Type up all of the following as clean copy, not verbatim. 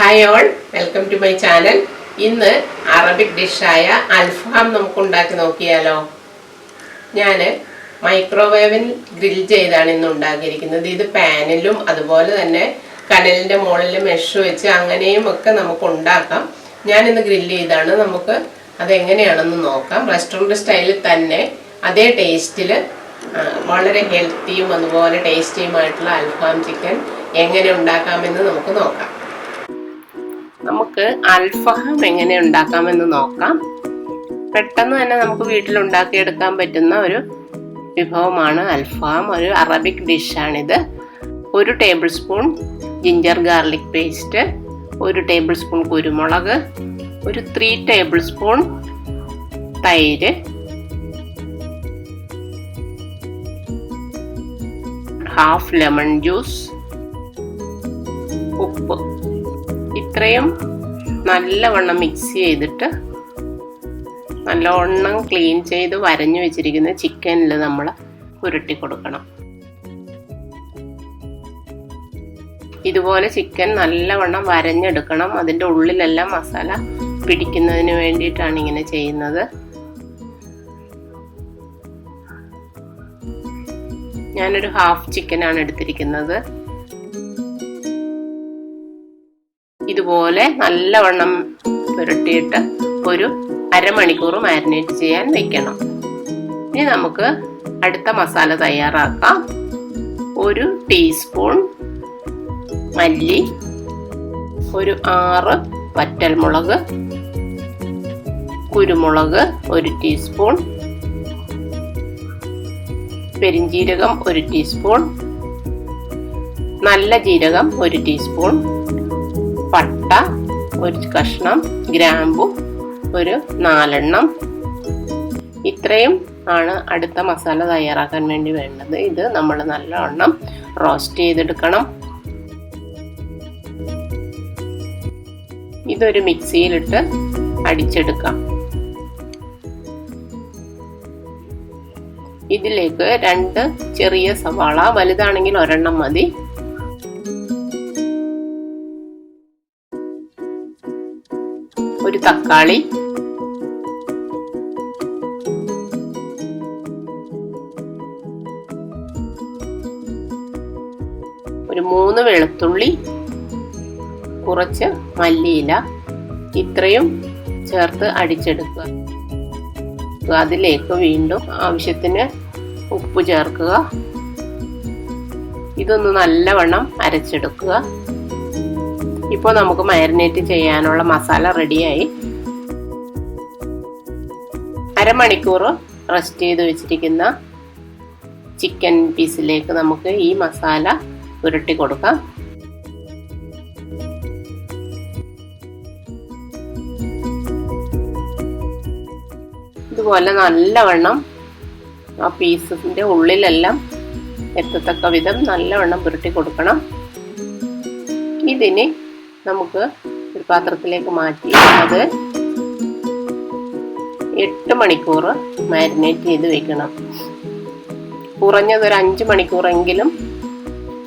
Hi all, welcome to my channel. ഇന്ന് Arabic ഡിഷായ അൽഫാം നമുക്ക് ഉണ്ടാക്കി നോക്കിയാലോ. ഞാൻ മൈക്രോവേവിൽ ഗ്രിൽ ചെയ്താണ് ഇന്ന് ഉണ്ടാക്കിയിരിക്കുന്നത്. ഇത് പാനിലും അതുപോലെ തന്നെ കനലിൻ്റെ മുകളിൽ മെഷ് വെച്ച് അങ്ങനെയും ഒക്കെ നമുക്ക് ഉണ്ടാക്കാം. ഞാനിന്ന് ഗ്രില്ല് ചെയ്താണ്. നമുക്ക് അതെങ്ങനെയാണെന്ന് നോക്കാം. റെസ്റ്റോറൻറ്റ് സ്റ്റൈലിൽ തന്നെ അതേ ടേസ്റ്റിൽ വളരെ ഹെൽത്തിയും അതുപോലെ ടേസ്റ്റിയുമായിട്ടുള്ള അൽഫാം ചിക്കൻ എങ്ങനെ ഉണ്ടാക്കാമെന്ന് നമുക്ക് നോക്കാം. നമുക്ക് അൽഫാം എങ്ങനെ ഉണ്ടാക്കാമെന്ന് നോക്കാം. പെട്ടെന്ന് തന്നെ നമുക്ക് വീട്ടിലുണ്ടാക്കിയെടുക്കാൻ പറ്റുന്ന ഒരു വിഭവമാണ് അൽഫാം. ഒരു അറബിക് ഡിഷാണിത്. 1 tablespoon ginger garlic paste, 1 tablespoon കുരുമുളക്, ഒരു 3 ടേബിൾ സ്പൂൺ തൈര്, ഹാഫ് ലെമൺ ജ്യൂസ്, ഉപ്പ്. ഇത്രയും നല്ലവണ്ണം മിക്സ് ചെയ്തിട്ട് നല്ലവണ്ണം ക്ലീൻ ചെയ്ത് വരഞ്ഞു വെച്ചിരിക്കുന്ന ചിക്കനിൽ നമ്മൾ പുരട്ടി കൊടുക്കണം. ഇതുപോലെ ചിക്കൻ നല്ലവണ്ണം വരഞ്ഞെടുക്കണം. അതിൻ്റെ ഉള്ളിലെല്ലാം മസാല പിടിക്കുന്നതിന് വേണ്ടിയിട്ടാണ് ഇങ്ങനെ ചെയ്യുന്നത്. ഞാനൊരു ഹാഫ് ചിക്കനാണ് എടുത്തിരിക്കുന്നത്. ഇതുപോലെ നല്ലവണ്ണം പുരട്ടിയിട്ട് ഒരു അരമണിക്കൂർ മാരിനേറ്റ് ചെയ്യാൻ വെക്കണം. ഇനി നമുക്ക് അടുത്ത മസാല തയ്യാറാക്കാം. 1 ടീസ്പൂൺ മല്ലി, ഒരു 6 വറ്റൽമുളക്, കുരുമുളക് 1 ടീസ്പൂൺ, പെരിഞ്ജീരകം 1 ടീസ്പൂൺ, നല്ല ജീരകം 1 ടീസ്പൂൺ, പട്ട 1 കഷ്ണം, ഗ്രാമ്പു ഒരു 4 എണ്ണം. ഇത്രയും ആണ് അടുത്ത മസാല തയ്യാറാക്കാൻ വേണ്ടി വേണ്ടത്. ഇത് നമ്മൾ നല്ലവണ്ണം റോസ്റ്റ് ചെയ്തെടുക്കണം. ഇതൊരു മിക്സിയിലിട്ട് അടിച്ചെടുക്കാം. ഇതിലേക്ക് 2 ചെറിയ സവാള, വലുതാണെങ്കിൽ 1 എണ്ണം മതി, ഒരു തക്കാളി, ഒരു 3 വെളുത്തുള്ളി, കുറച്ച് മല്ലിയില. ഇത്രയും ചേർത്ത് അടിച്ചെടുക്കുക. അതിലേക്ക് വീണ്ടും ആവശ്യത്തിന് ഉപ്പ് ചേർക്കുക. ഇതൊന്ന് നല്ലവണ്ണം അരച്ചെടുക്കുക. ഇപ്പോൾ നമുക്ക് മാരിനേറ്റ് ചെയ്യാനുള്ള മസാല റെഡിയായി. അരമണിക്കൂർ റെസ്റ്റ് ചെയ്ത് വെച്ചിരിക്കുന്ന ചിക്കൻ പീസിലേക്ക് നമുക്ക് ഈ മസാല പുരട്ടി കൊടുക്കാം. ഇതുപോലെ നല്ലവണ്ണം ആ പീസിൻ്റെ ഉള്ളിലെല്ലാം എത്തത്തക്ക വിധം നല്ലവണ്ണം പുരട്ടി കൊടുക്കണം. ഇതിന് നമുക്ക് ഒരു പാത്രത്തിലേക്ക് മാറ്റി അത് 8 മണിക്കൂർ മാരിനേറ്റ് ചെയ്ത് വെക്കണം. കുറഞ്ഞത് ഒരു 5 മണിക്കൂറെങ്കിലും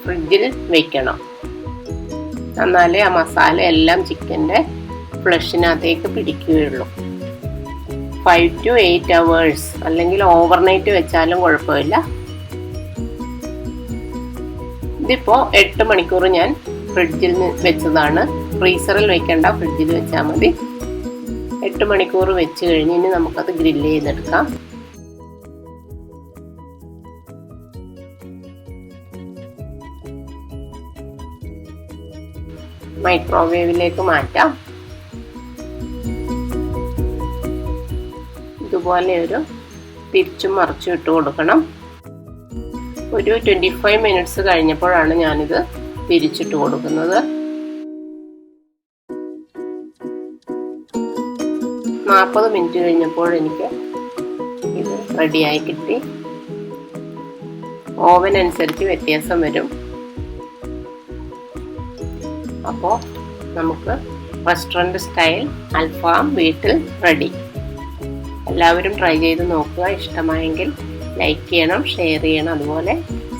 ഫ്രിഡ്ജിൽ വെക്കണം. എന്നാലേ ആ മസാല എല്ലാം ചിക്കൻ്റെ ഫ്ലഷിനകത്തേക്ക് പിടിക്കുകയുള്ളൂ. 5 to 8 hours അല്ലെങ്കിൽ ഓവർനൈറ്റ് വെച്ചാലും കുഴപ്പമില്ല. ഇതിപ്പോൾ 8 മണിക്കൂർ ഞാൻ ഫ്രിഡ്ജിൽ വെച്ചതാണ്. ഫ്രീസറിൽ വെക്കേണ്ട, ഫ്രിഡ്ജിൽ വെച്ചാൽ മതി. 8 മണിക്കൂർ വെച്ച് കഴിഞ്ഞ് ഇനി നമുക്കത് ഗ്രില്ല് ചെയ്തെടുക്കാം. മൈക്രോവേവിലേക്ക് മാറ്റാം. ഇതുപോലെ ഒരു തിരിച്ചും മറിച്ചും ഇട്ട് കൊടുക്കണം. ഒരു 25 മിനിറ്റ്സ് കഴിഞ്ഞപ്പോഴാണ് ഞാനിത് തിരിച്ചിട്ട് കൊടുക്കുന്നത്. 40 മിനിറ്റ് കഴിഞ്ഞപ്പോൾ എനിക്ക് ഇത് റെഡിയായി കിട്ടി. ഓവൻ അനുസരിച്ച് വ്യത്യാസം വരും. അപ്പോൾ നമുക്ക് റെസ്റ്റോറൻറ്റ് സ്റ്റൈൽ അൽഫാം വീട്ടിൽ റെഡി. എല്ലാവരും ട്രൈ ചെയ്ത് നോക്കുക. ഇഷ്ടമായെങ്കിൽ ലൈക്ക് ചെയ്യണം, ഷെയർ ചെയ്യണം, അതുപോലെ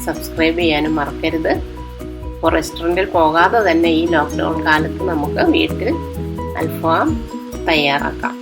സബ്സ്ക്രൈബ് ചെയ്യാനും മറക്കരുത്. അപ്പോൾ റെസ്റ്റോറൻറ്റിൽ പോകാതെ തന്നെ ഈ ലോക്ക്ഡൗൺ കാലത്ത് നമുക്ക് വീട്ടിൽ അൽഫാം തയ്യാറാക്കാം.